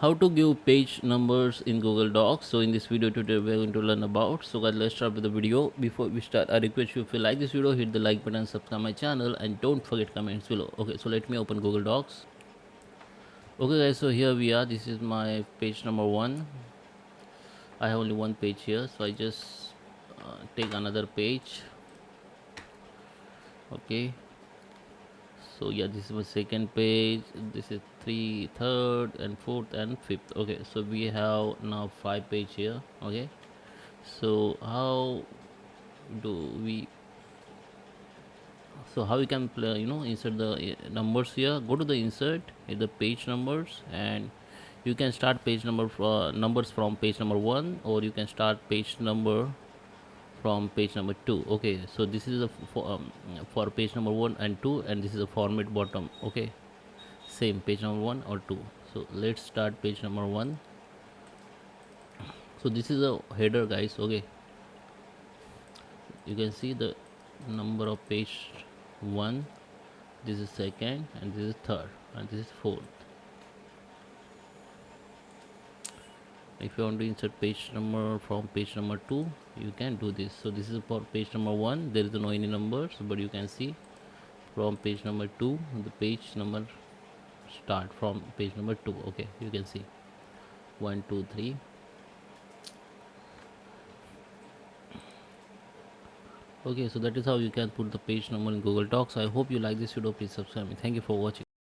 how to give page numbers in Google Docs. So in this video today we're going to learn about. So guys, let's start with the video. Before we start, I request you, if you like this video, hit the like button, subscribe my channel, and don't forget comments below. Okay, so let me open Google Docs. Okay guys, so here we are. This is my page number 1. I have only one page here, so I just take another page. Okay, so yeah, this is my second page. This is third and fourth and fifth. Okay, so we have now 5 page here. Okay, so do we how we can play, insert the numbers here. Go to the insert, hit the page numbers, and you can start page number numbers from page number 1, or you can start page number from page number 2. Okay, so this is for page number 1 and 2, and this is a format bottom. Okay, same page number 1 or 2. So let's start page number 1. So this is a header guys. Okay, you can see the number of page 1, this is second, and this is third, and this is fourth. If you want to insert page number from page number 2, you can do this. So this is for page number 1, there is no any numbers, but you can see from page number 2 the page number start from page number 2. Okay, you can see 1 2 3. Okay, so that is how you can put the page number in Google Docs. I hope you like this video. Please subscribe me. Thank you for watching.